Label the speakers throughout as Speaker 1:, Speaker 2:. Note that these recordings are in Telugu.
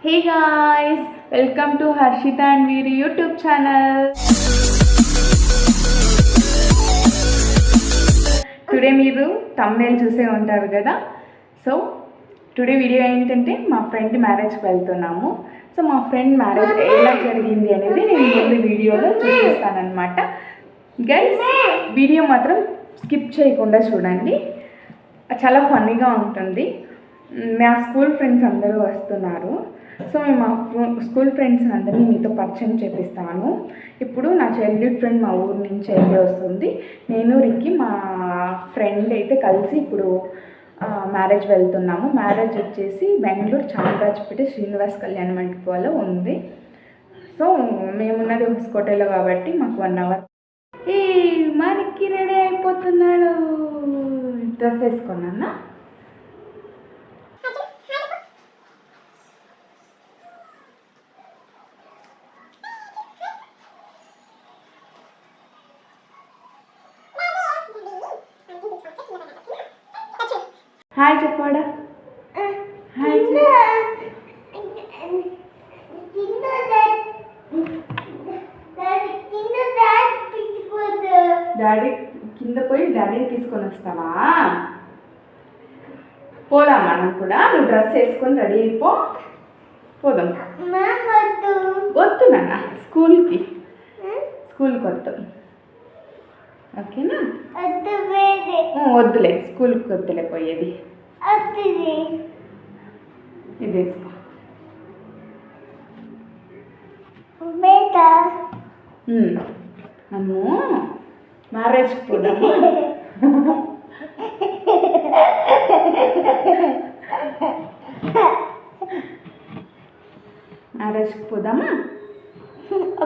Speaker 1: Hey guys, welcome to Harshita and Veer YouTube channel. Today మీరు thumbnail చూసే ఉంటారు కదా. సో టుడే వీడియో ఏంటంటే మా ఫ్రెండ్ మ్యారేజ్కి వెళ్తున్నాము. సో మా ఫ్రెండ్ మ్యారేజ్ ఎలా జరిగింది అనేది నేను ముందు వీడియోలో చూపిస్తానన్నమాట. గైస్ వీడియో మాత్రం స్కిప్ చేయకుండా చూడండి, చాలా ఫన్నీగా ఉంటుంది. మా స్కూల్ ఫ్రెండ్స్ అందరూ వస్తున్నారు. సో మేము మా స్కూల్ ఫ్రెండ్స్ అందరినీ మీతో పరిచయం చేపిస్తాను. ఇప్పుడు నా చైల్డ్హుడ్ ఫ్రెండ్ మా ఊరు నుంచి అయితే వస్తుంది. నేను రిక్కి మా ఫ్రెండ్ అయితే కలిసి ఇప్పుడు మ్యారేజ్ వెళ్తున్నాము. మ్యారేజ్ వచ్చేసి బెంగళూరు చామరాజపేట శ్రీనివాస్ కళ్యాణ మండపంలో ఉంది. సో మేమున్నది హోస్కోటలో కాబట్టి మాకు 1 hour. మనకి రెడీ అయిపోతున్నాడు. డ్రెస్ వేసుకున్నా. హాయ్ చెప్పాడా. హాయ్ డాడీ కింద పోయి డాడీని తీసుకొని వస్తావా? పోదాం మనం కూడా. నువ్వు డ్రెస్ వేసుకొని రెడీ అయిపో, పోదాం. వద్దు నాన్న, స్కూల్కి వద్దాం. ఓకేనా? వద్దులే, స్కూల్కి వద్దులే పోయేది. ఇది వేసుకో. అమ్మో మ్యారేజ్కి పోదామా? మ్యారేజ్కి పోదామా?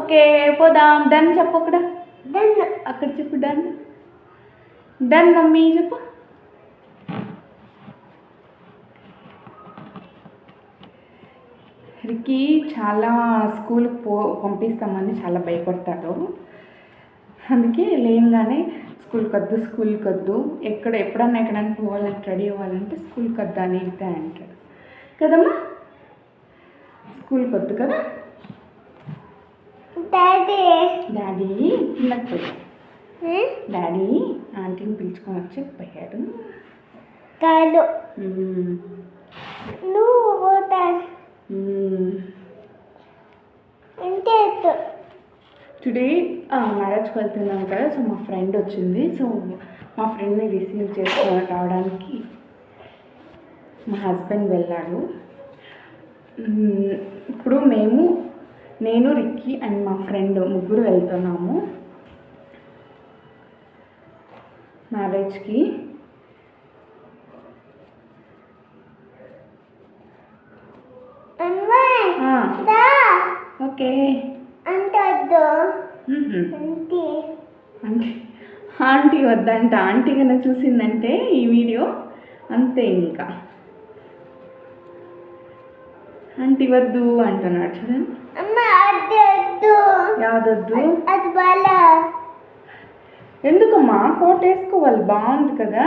Speaker 1: ఓకే పోదాం. డన్ చెప్పు. అక్కడ చెప్పు. డన్ మమ్మీ చెప్పు. రిక్కి చాలా స్కూల్కి పంపిస్తామని చాలా భయపడతాడు. అందుకే లేయంగానే స్కూల్కి వద్దు ఎప్పుడైనా పోవాలంటే రెడీ అవ్వాలంటే స్కూల్కి వద్దా అని అయితే అంటాడు కదమ్మా. స్కూల్కి వద్దు కదా. డాడీ కిందకి పోయాడు. డాడీ ఆంటీని పిలుచుకొని వచ్చి పోయాడు. టుడే మ్యారేజ్కి వెళ్తున్నాం కదా. సో మా ఫ్రెండ్ వచ్చింది. సో మా ఫ్రెండ్ని రిసీవ్ చేసుకొని రావడానికి మా హస్బెండ్ వెళ్ళాడు. ఇప్పుడు నేను రిక్కి అండ్ మా ఫ్రెండ్ ముగ్గురు వెళ్తున్నాము మ్యారేజ్కి. ఓకే ఆంటీ వద్దంట. ఆంటీ కన్నా చూసిందంటే ఈ వీడియో అంతే. ఇంకా ఆంటీ వద్దు అంటున్నాడు చూడండి. యాదొద్దు? ఎందుకమ్మా? కోట్ వేసుకోవాలి, బాగుంది కదా.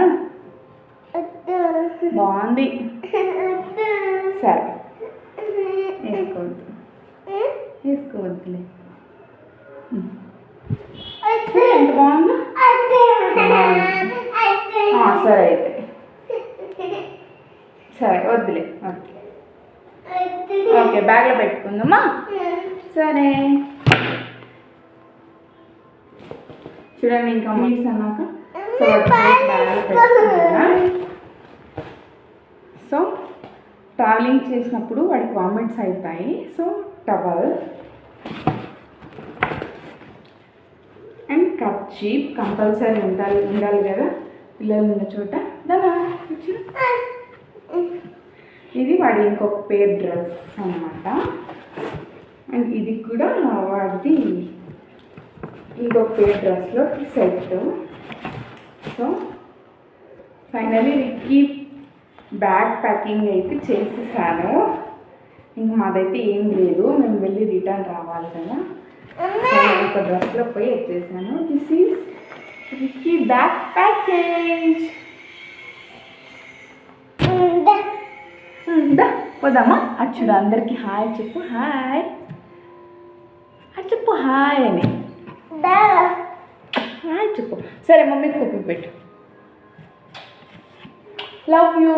Speaker 1: బాగుంది. సరే వేసుకోవద్దులే. ఎంత బాగుందా? సరే అయితే సరే వద్దులే. ఓకే బ్యాగ్లో పెట్టుకుందామా? సరే చూడండి. ఇంకా మీట్స్ అన్నాక సో ట్రావెలింగ్ చేసినప్పుడు వాడికి వామిట్స్ అవుతాయి. So towel and kerchief compulsory ఉండాలి కదా పిల్లలు ఉన్న చోట. ఇది వాడి ఇంకొక పేర్ డ్రెస్ అన్నమాట. అండ్ ఇది కూడా వాడిది ఇంకొక పేర్ డ్రెస్లో set. So finally Ricky bag packing అయితే చేసేసాను. ఇంకా మాదైతే ఏం లేదు, మేము వెళ్ళి రిటర్న్ రావాలి కదా. ఒక డ్రెస్లో పోయి వచ్చేసాను. This is Ricky bag package. పోదామా? అచ్చుడు అందరికి హాయ్ చెప్పు. హాయ్ అది చెప్పు. హాయ్ అని హాయ్ చెప్పు. సరే మమ్మీకి కొప్పి పెట్టు. Love you.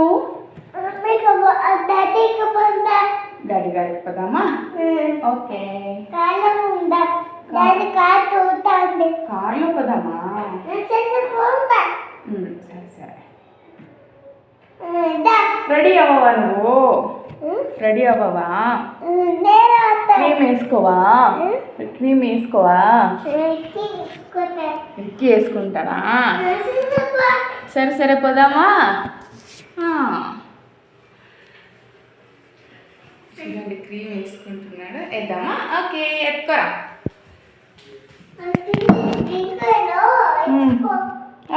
Speaker 1: డాడీ గారికి పోదామా? ఓకే. కార్లో పోదామా? సరే సరే. రెడీ అవ్వవా నువ్వు? రెడీ అవ్వవా? క్రీమ్ వేసుకోవా? క్రీమ్ వేసుకోవా? ఎక్కి వేసుకుంటానా? సరే సరే పోదామా? చూడండి క్రీమ్ వేసుకుంటున్నాడు. వేద్దామా? ఓకే ఎత్తుకోరా.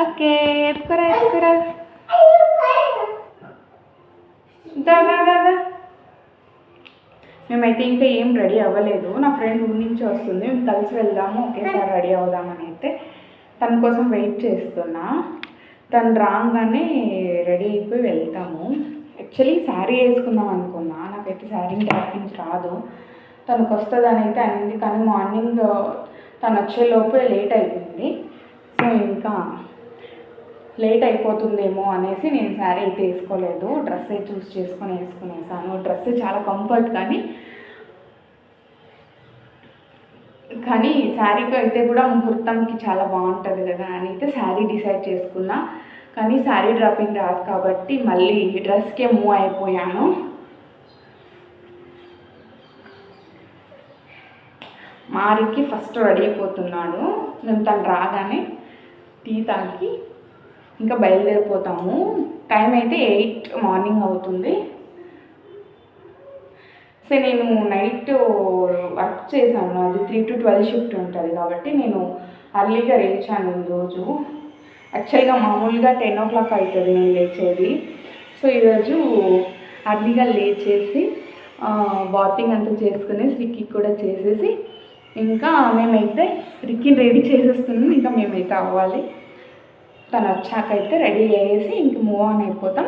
Speaker 1: ఓకే ఎత్తుకోరా ఎత్తుకోరా. మేమైతే ఇంకా ఏం రెడీ అవ్వలేదు. నా ఫ్రెండ్ ఊరి నుంచి వస్తుంది, మేము కలిసి వెళ్దాము ఒకేసారి రెడీ అవుదామని అయితే తన కోసం వెయిట్ చేస్తున్నా. తను రాగానే రెడీ అయిపోయి వెళ్తాము. యాక్చువల్లీ శారీ వేసుకుందాం అనుకున్నా, నాకైతే శారీ డ్రాపింగ్ రాదు. తనకు వస్తుందని అయితే అనింది, కానీ మార్నింగ్ తను వచ్చేలోపు లేట్ అయిపోయింది. సో ఇంకా లేట్ అయిపోతుందేమో అనేసి నేను శారీ అయితే వేసుకోలేదు. డ్రెస్సే చూస్ చేసుకొని వేసుకునేసాను. డ్రెస్ చాలా కంఫర్ట్, కానీ శారీకి అయితే కూడా ముహూర్తంకి చాలా బాగుంటుంది కదా అని అయితే శారీ డిసైడ్ చేసుకున్నా. కానీ శారీ డ్రాపింగ్ రాదు కాబట్టి మళ్ళీ డ్రెస్కే మూవ్ అయిపోయాను. మారికి ఫస్ట్ రెడీ అయిపోతున్నాడు. మేము తను రాగానే టీ తాగి ఇంకా బయలుదేరిపోతాము. టైం అయితే 8 మార్నింగ్ అవుతుంది. సో నేను నైట్ వర్క్ చేశాను, అది 3 to 12 షిఫ్ట్ ఉంటుంది కాబట్టి నేను అర్లీగా లేచాను ఈరోజు. యాక్చువల్గా మామూలుగా 10 o'clock అవుతుంది నేను లేచేది. సో ఈరోజు అర్లీగా లేచేసి బాతింగ్ అంతా చేసుకుని రిక్కీ కూడా చేసేసి ఇంకా మేమైతే రిక్కీని రెడీ చేసేస్తున్నాం. ఇంకా మేమైతే అవ్వాలి. తను వచ్చాక అయితే రెడీ అయ్యేసి ఇంక మూవ్ ఆన్ అయిపోతాం.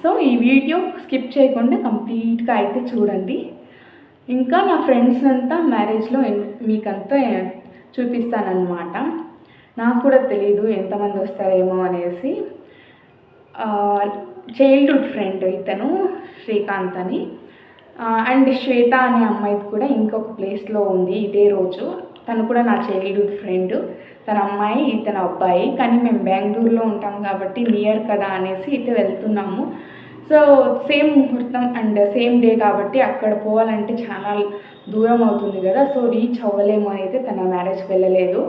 Speaker 1: సో ఈ వీడియో స్కిప్ చేయకుండా కంప్లీట్గా అయితే చూడండి. ఇంకా నా ఫ్రెండ్స్ అంతా మ్యారేజ్లో మీకంతా చూపిస్తానన్నమాట. నాకు కూడా తెలీదు ఎంతమంది వస్తారేమో అనేసి. చైల్డ్హుడ్ ఫ్రెండ్ ఇతను శ్రీకాంత్ అని, అండ్ శ్వేత అనే అమ్మాయిది కూడా ఇంకొక ప్లేస్లో ఉంది ఇదే రోజు. తను కూడా నా చైల్డ్హుడ్ ఫ్రెండ్. తన అమ్మాయి ఇతను అబ్బాయి, కానీ మేము బెంగళూరులో ఉంటాం కాబట్టి నియర్ కదా అనేసి అయితే వెళ్తున్నాము. సో సేమ్ ముహూర్తం అండ్ సేమ్ డే కాబట్టి అక్కడ పోవాలంటే చాలా దూరం అవుతుంది కదా. సో రీచ్ అవ్వలేము అని అయితే తన మ్యారేజ్కి వెళ్ళలేదు.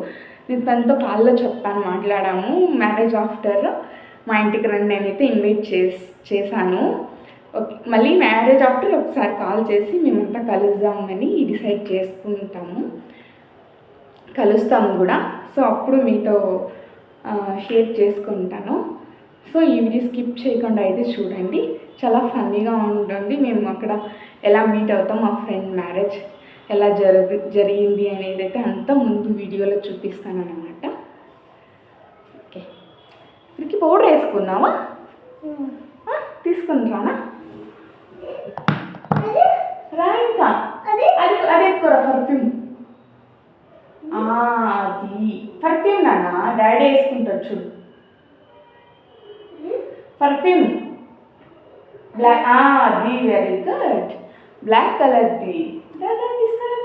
Speaker 1: నేను తనతో కాల్లో చెప్పాను, మాట్లాడాము. మ్యారేజ్ ఆఫ్టర్ మా ఇంటికి రండి నేనైతే ఇన్వైట్ చేశాను. ఓకే, మళ్ళీ మ్యారేజ్ ఆఫ్టర్ ఒకసారి కాల్ చేసి మేమంతా కలుద్దామని డిసైడ్ చేసుకుంటాము, కలుస్తాము కూడా. సో అప్పుడు మీతో షేర్ చేసుకుంటాను. సో ఈ వీడియో స్కిప్ చేయకుండా అయితే చూడండి, చాలా ఫన్నీగా ఉంటుంది. మేము అక్కడ ఎలా మీట్ అవుతాం, మా ఫ్రెండ్ మ్యారేజ్ ఎలా జరిగింది అనేది అయితే అంతా ముందు వీడియోలో చూపిస్తాను అన్నమాట. ఓకే, ఇక్కడికి పౌడర్ వేసుకున్నావా? తీసుకుని రానా? రా ఇంకా అది ఎక్కువ పర్ఫ్యూమ్. అది పర్ఫ్యూమ్ నాన్న, డాడీ వేసుకుంటాడు చూడు. పర్ఫ్యూమ్ బ్లాక్, అది వెరీ గుడ్, బ్లాక్ కలర్ది. తీసుకురా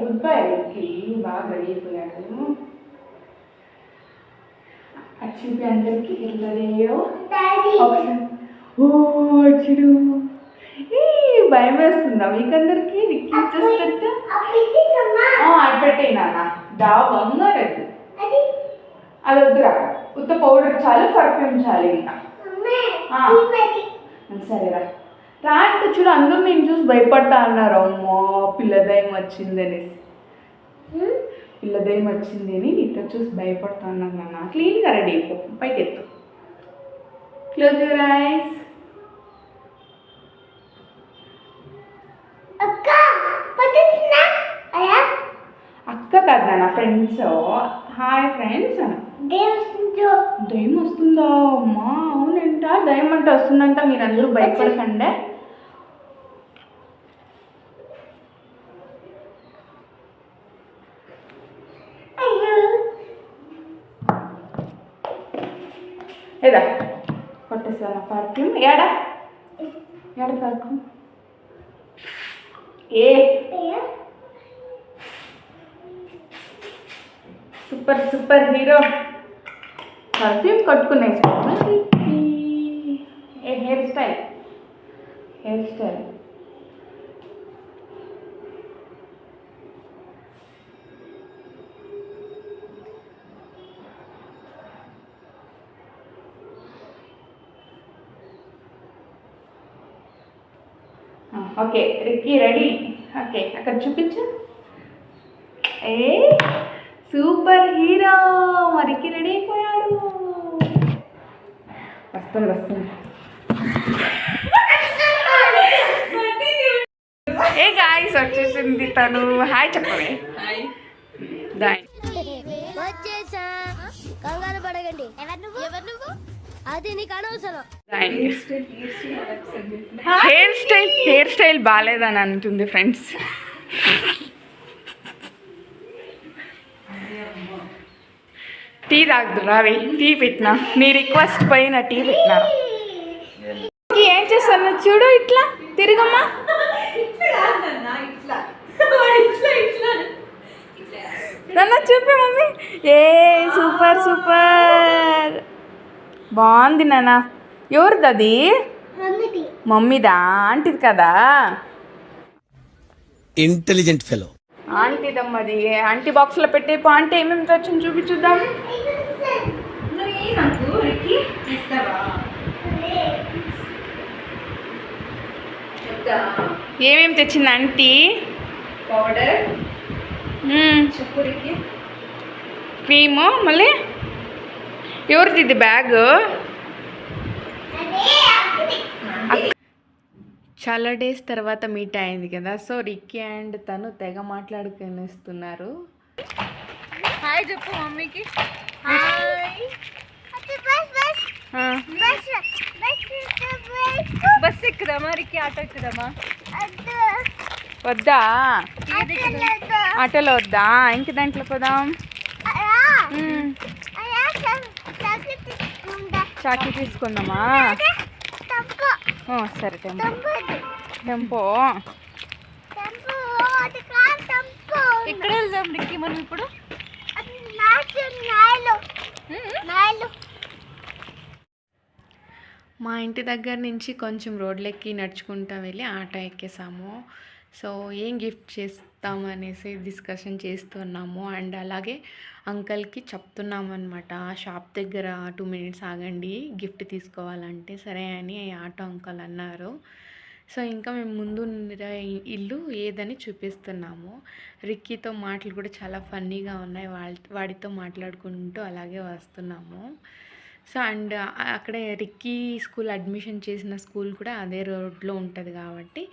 Speaker 1: గుడ్ బై. బాగా రెడీ అయిపోయాడు. అచ్చింది అందరికి వెళ్ళలేయో వచ్చుడు. భయం వేస్తుందా మీకందరికి? చూస్తుంటే అది పెట్టేనా దా బంగారది. అది వద్దురా, ఉత్త పౌడర్ చాలు, పర్ఫ్యూమ్ చాలు. ఇంకా సరేరా రా. ఇంకా చూడు, అందరూ నేను చూసి భయపడతా అన్నారు. అమ్మో పిల్లదయం వచ్చింది అనేసి, పిల్లదయం వచ్చింది అని నీతో చూసి భయపడతా అన్నారు నాన్న. క్లీన్గా రెడీ అయిపో, పైకి ఎత్తు. Close your eyes. అక్క కాదు నా ఫ్రెండ్స్. హాయ్ ఫ్రెండ్స్ అన్న. దయ్యం వస్తుందా అమ్మా? అవునంట, దయ్యం అంటే వస్తుందంట. మీరు అందరూ భయపడకండి. ఏదా కొట్టేసాను పర్ఫ్యూమ్. ఏడా perfume a super hero perfume కొట్టుకునేసాను. A hair style okay. Ricky ready. Okay, అక్కడ చూపించు. ఏ సూపర్ హీరో మా రిక్కీ రెడీ అయిపోయాడు. వస్తుంది. ఏ గాయ్స్ వచ్చేసింది తను. హాయ్ చెప్పవే. దాయ్
Speaker 2: కంగారు పడగండి. ఎవరు నువ్వు? అది నీకు అనవసరం.
Speaker 1: హెయిర్ స్టైల్ బాగాలేదని అంటుంది ఫ్రెండ్స్. టీ తాగుదు రావి. టీ పెట్టినా, నీ రిక్వెస్ట్ పైన టీ పెట్టినా. ఏం చేస్తాను చూడు, ఇట్లా తిరుగమ్మా. నన్ను చూపి మమ్మీ. ఏ సూపర్ బాగుంది నాన్న. ఎవరిది అది? మమ్మీదా? ఆంటీది కదా?
Speaker 3: Intelligent fellow.
Speaker 1: ఆంటీదమ్మది. ఆంటీ బాక్స్లో పెట్టే ఆంటీ ఏమేమి తెచ్చింది చూపించుద్దాం. ఏమేమి తెచ్చింది ఆంటీ? Powder, cream. మళ్ళీ ఎవరిది ఇది బ్యాగ్? చాలా డేస్ తర్వాత మీట్ అయింది కదా, సో రిక్కీ అండ్ తను తెగ మాట్లాడుకునేస్తున్నారు. హాయ్ చెప్పు మమ్మీకి. బస్ ఎక్కుదామా రిక్కీ? ఆటో ఎక్కుదామా? వద్దా? ఆటోలో వద్దా? ఇంక దాంట్లో పోదాం. చాకీ తీసుకుందామా? సరే. టెంపో ఎక్కడ వెళ్దాం రిక్కీ మనం ఇప్పుడు? మా ఇంటి దగ్గర నుంచి కొంచెం రోడ్లెక్కి నడుచుకుంటూ వెళ్ళి ఆటో ఎక్కేసాము. సో ఏం గిఫ్ట్ చేస్తాము అనేసి డిస్కషన్ చేస్తున్నాము. అండ్ అలాగే అంకల్కి చెప్తున్నాము అనమాట, షాప్ దగ్గర 2 minutes ఆగండి గిఫ్ట్ తీసుకోవాలంటే. సరే అని ఆటో అంకల్ అన్నారు. సో ఇంకా మేము ముందు ఇల్లు ఏదని చూపిస్తున్నాము. రిక్కీతో మాటలు కూడా చాలా ఫన్నీగా ఉన్నాయి. వాడితో మాట్లాడుకుంటూ అలాగే వస్తున్నాము. సో అండ్ అక్కడే రిక్కీ స్కూల్ అడ్మిషన్ చేసిన స్కూల్ కూడా అదే రోడ్లో ఉంటుంది కాబట్టి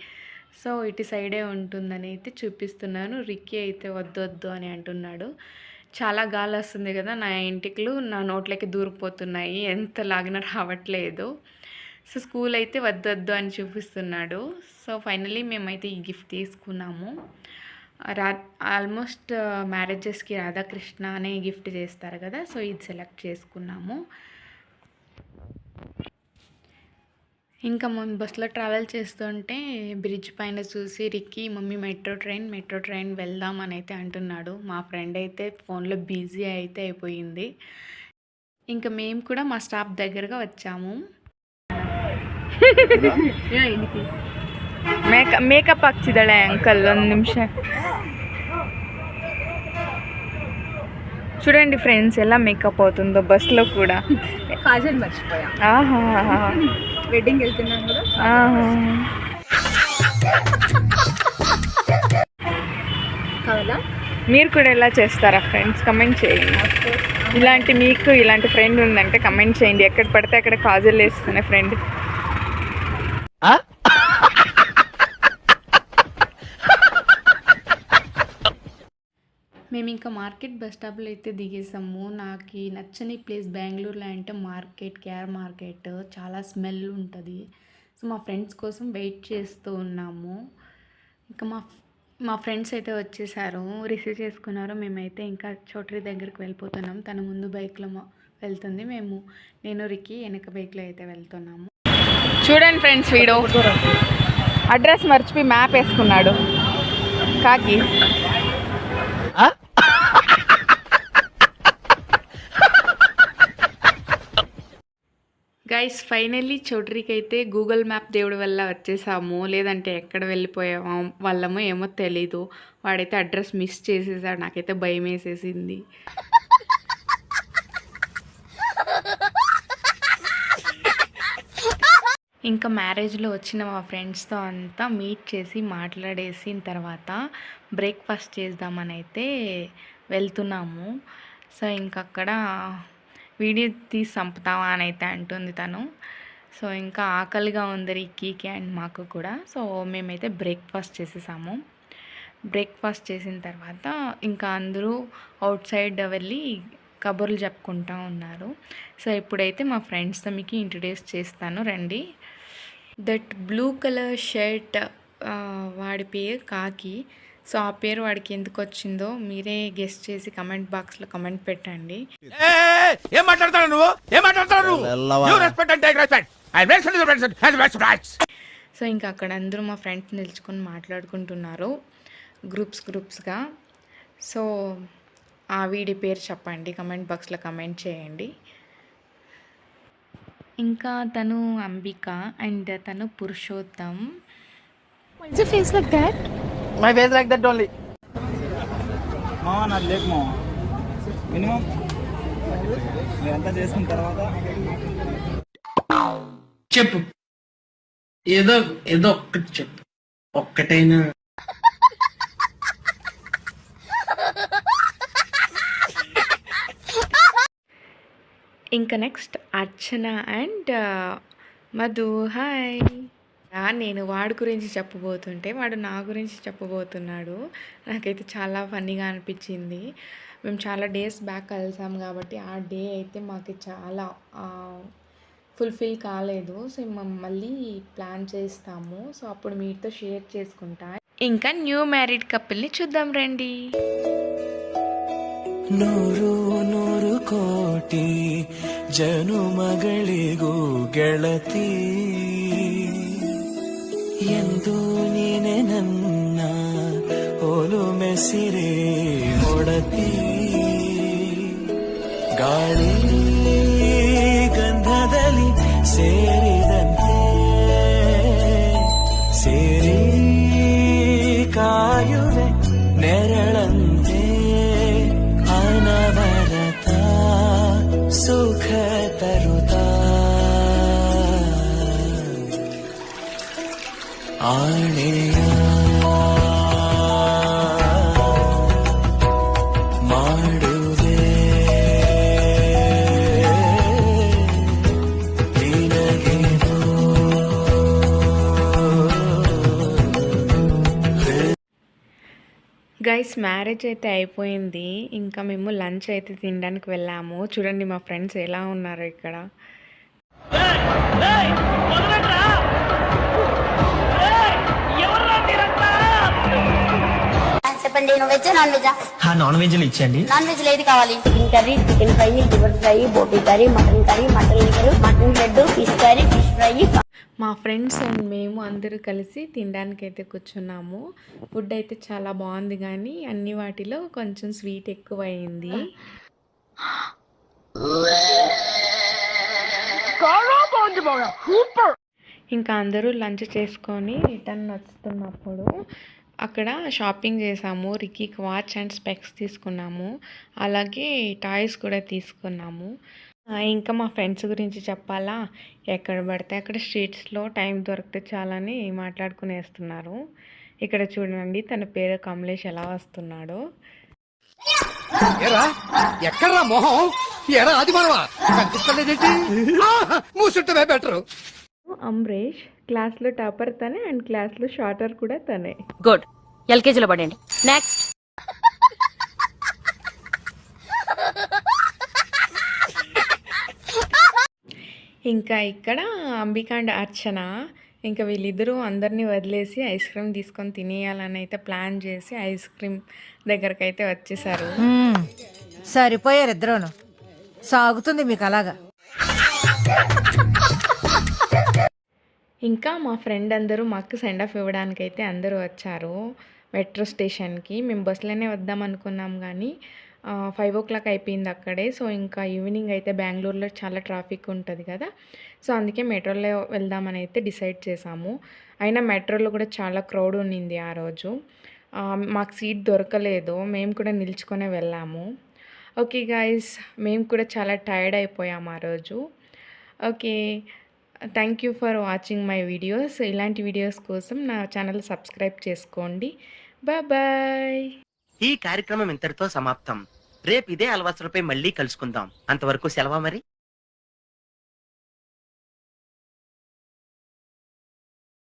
Speaker 1: సో ఇటు సైడే ఉంటుందని అయితే చూపిస్తున్నాను. రిక్కీ అయితే వద్దు అని అంటున్నాడు. చాలా గాలి వస్తుంది కదా, నా ఇంటికలు నా నోట్లకి దూరిపోతున్నాయి, ఎంత లాగినా రావట్లేదు. సో స్కూల్ అయితే వద్దు అని చూపిస్తున్నాడు. సో ఫైనలీ మేమైతే ఈ గిఫ్ట్ తీసుకున్నాము. ఆల్మోస్ట్ మ్యారేజెస్కి రాధాకృష్ణ అనే గిఫ్ట్ చేస్తారు కదా, సో ఇది సెలెక్ట్ చేసుకున్నాము. ఇంకా మేము బస్సులో ట్రావెల్ చేస్తుంటే బ్రిడ్జ్ పైన చూసి రిక్కీ మమ్మీ మెట్రో ట్రైన్ వెళ్దాం అని అయితే అంటున్నాడు. మా ఫ్రెండ్ అయితే ఫోన్లో బిజీ అయితే అయిపోయింది. ఇంకా మేము కూడా మా స్టాప్ దగ్గరగా వచ్చాము. ಮೇಕಪ್ ಆಗ್ತಿದ್ದಾಳೆ ಅಂಕಲ್. ಒಂದು ನಿಮಿಷ చూడండి ఫ్రెండ్స్ ఎలా మేకప్ అవుతుందో బస్లో కూడా.
Speaker 4: కాజల్ మర్చిపోయా. వెడ్డింగ్ వెళ్తున్నాను కూడా. కావాలా?
Speaker 1: మీరు కూడా ఎలా చేస్తారా ఫ్రెండ్స్? కమెంట్ చేయండి. మీకు ఇలాంటి ఫ్రెండ్ ఉందంటే కమెంట్ చేయండి. ఎక్కడ పడితే అక్కడ కాజల్ వేస్తున్న ఫ్రెండ్. మేము ఇంకా మార్కెట్ బస్ స్టాప్లో అయితే దిగేసాము. నాకు నచ్చని ప్లేస్ బెంగళూరులో అంటే మార్కెట్, కేఆర్ మార్కెట్ చాలా స్మెల్ ఉంటుంది. సో మా ఫ్రెండ్స్ కోసం వెయిట్ చేస్తూ ఉన్నాము. ఇంకా మా ఫ్రెండ్స్ అయితే వచ్చేసారు, రిసీవ్ చేసుకున్నారు. మేమైతే ఇంకా చోటరీ దగ్గరికి వెళ్ళిపోతున్నాం. తన ముందు బైక్లో వెళ్తుంది, నేను రిక్కి వెనక బైక్లో అయితే వెళ్తున్నాము. చూడండి ఫ్రెండ్స్, వీడియో అడ్రస్ మర్చిపోయి మ్యాప్ వేసుకున్నాడు కాకి. గైస్ ఫైనల్లీ చోటరీకి అయితే గూగుల్ మ్యాప్ దేవుడి వల్ల వచ్చేసాము. లేదంటే ఎక్కడ వెళ్ళిపోయే వాళ్ళమో ఏమో తెలీదు. వాడైతే అడ్రస్ మిస్ చేసేసాడు. నాకైతే భయం వేసేసింది. ఇంకా మ్యారేజ్లో వచ్చిన మా ఫ్రెండ్స్తో అంతా మీట్ చేసి మాట్లాడేసిన తర్వాత బ్రేక్ఫాస్ట్ చేద్దామని అయితే వెళ్తున్నాము. సో ఇంకక్కడ వీడియో తీసి చంపుతావా అని అయితే అంటుంది తను. సో ఇంకా ఆకలిగా ఉంది రిక్కీకి అండ్ మాకు కూడా. సో మేమైతే బ్రేక్ఫాస్ట్ చేసేసాము. బ్రేక్ఫాస్ట్ చేసిన తర్వాత ఇంకా అందరూ అవుట్ సైడ్ వెళ్ళి కబుర్లు చెప్పుకుంటూ ఉన్నారు. సో ఇప్పుడైతే మా ఫ్రెండ్స్తో మీకు ఇంట్రడ్యూస్ చేస్తాను రండి. దట్ బ్లూ కలర్ షర్ట్ వాడి పేరు కాకి. సో ఆ పేరు వాడికి ఎందుకు వచ్చిందో మీరే గెస్ట్ చేసి కమెంట్ బాక్స్లో కమెంట్ పెట్టండి.
Speaker 3: ఏం మాట్లాడతావు నువ్వు?
Speaker 1: సో ఇంకా అక్కడ అందరూ మా ఫ్రెండ్స్ నిల్చుకొని మాట్లాడుకుంటున్నారు గ్రూప్స్గా. సో ఆ వీడి పేరు చెప్పండి, కమెంట్ బాక్స్లో కమెంట్ చేయండి. ఇంకా తను అంబిక అండ్ తను Purushottam.
Speaker 4: What's your face like that?
Speaker 3: My face like that only.
Speaker 5: మావా నాకు లేకు మావా మినిమం మీరంతా చేసుకున్న తర్వాత
Speaker 6: చెప్పు, ఏదో ఒక్కటి చెప్పు, ఒక్కటైనా.
Speaker 1: ఇంకా next Archana and Madhu. Hi. నేను వాడి గురించి చెప్పబోతుంటే వాడు నా గురించి చెప్పబోతున్నాడు. నాకైతే చాలా ఫన్నీగా అనిపించింది. మేము చాలా డేస్ బ్యాక్ కలిసాం కాబట్టి ఆ డే అయితే మాకు చాలా ఫుల్ఫిల్ కాలేదు. సో మళ్ళీ ప్లాన్ చేస్తాము. సో అప్పుడు మీతో షేర్ చేసుకుంటా. ఇంకా న్యూ మ్యారీడ్ కపుల్ని చూద్దాం రండి.
Speaker 7: ನೂರು ನೂರು ಕೋಟಿ ಜನುಮಗಳಿಗೂ ಗೆಳತಿ ಎಂದು ನೀನೆ ನನ್ನ ಓಲು ಮೆಸಿರೆ ಹೊಡತಿ ಗಾಳಿ ಗಂಧದಲ್ಲಿ ಸೇರಿದಂತೆ ಸೇರಿ ಕಾಯುವೆ ನೆರಳಂತೆ ಅನವರತ ಸುಖ ತರುತ್ತಾ ಆಣೆಯ ಮಾಡುವೆ ನಿನಗೇನೋ
Speaker 1: గైస్ మ్యారేజ్ అయితే అయిపోయింది. ఇంకా మేము లంచ్ అయితే తినడానికి వెళ్ళాము. చూడండి మా ఫ్రెండ్స్ ఎలా ఉన్నారు ఇక్కడ.
Speaker 2: చెప్పండి, వెజ్ నాన్ వెజ్?
Speaker 7: నాన్ వెజ్లు ఇచ్చండి.
Speaker 2: నాన్ వెజ్ ఏది కావాలి? Chicken curry, chicken fry, liver fry, బోటీ curry, mutton liver, mutton head, fish curry, fish fry.
Speaker 1: మా ఫ్రెండ్స్ అండ్ మేము అందరూ కలిసి తినడానికి అయితే కూర్చున్నాము. ఫుడ్ అయితే చాలా బాగుంది, కానీ అన్ని వాటిలో కొంచెం స్వీట్ ఎక్కువ అయింది. ఇంకా అందరూ లంచ్ చేసుకొని రిటర్న్ వస్తున్నప్పుడు అక్కడ షాపింగ్ చేసాము. రిక్కీకి వాచ్ అండ్ స్పెక్స్ తీసుకున్నాము, అలాగే టాయ్స్ కూడా తీసుకున్నాము. ఇంకా మా ఫ్రెండ్స్ గురించి చెప్పాలా, ఎక్కడ పడితే అక్కడ స్ట్రీట్స్లో టైం దొరికితే చాలని మాట్లాడుకునేస్తున్నారు. ఇక్కడ చూడండి తన పేరు కమలేష్ ఎలా వస్తున్నాడో.
Speaker 3: ఎక్కడ్రా మొహం? ఎరా అది మనవా కనిపిస్తలేదేంటి? మూసుంటే బెటరు.
Speaker 1: అమ్రేష్ క్లాస్లో టాపర్ తనే అండ్ క్లాస్లో షార్టర్ కూడా తనే.
Speaker 8: గుడ్, ఎల్కేజీలో పడండి. నెక్స్ట్
Speaker 1: ఇంకా ఇక్కడ అంబిక అండ్ అర్చన ఇంకా వీళ్ళిద్దరూ అందరినీ వదిలేసి ఐస్ క్రీమ్ తీసుకొని తినేయాలని అయితే ప్లాన్ చేసి ఐస్ క్రీమ్ దగ్గరకు అయితే వచ్చేసారు.
Speaker 8: సరిపోయారు ఇద్దరును. సాగుతుంది మీకు అలాగా.
Speaker 1: ఇంకా మా ఫ్రెండ్ అందరూ మాకు సెండ్ ఆఫ్ ఇవ్వడానికి అయితే అందరూ వచ్చారు మెట్రో స్టేషన్కి. మేము బస్సులోనే వద్దాం అనుకున్నాం కానీ 5 o'clock అయిపోయింది అక్కడే. సో ఇంకా ఈవినింగ్ అయితే బెంగళూరులో చాలా ట్రాఫిక్ ఉంటుంది కదా, సో అందుకే మెట్రోలో వెళ్దామని అయితే డిసైడ్ చేసాము. అయినా మెట్రోలో కూడా చాలా క్రౌడ్ ఉన్నింది ఆ రోజు. మాకు సీట్ దొరకలేదు, మేము కూడా నిల్చుకొనే వెళ్ళాము. ఓకే గైస్, మేము కూడా చాలా టైర్డ్ అయిపోయాము ఆ రోజు. Okay, thank you for watching my videos. ఇలాంటి వీడియోస్ కోసం నా ఛానల్ సబ్స్క్రైబ్ చేసుకోండి. బాయ్.
Speaker 9: ఈ కార్యక్రమం ఇంతటితో సమాప్తం. రేపు ఇదే అలవాసులపై మళ్ళీ కలుసుకుందాం. అంతవరకు సెలవు మరి.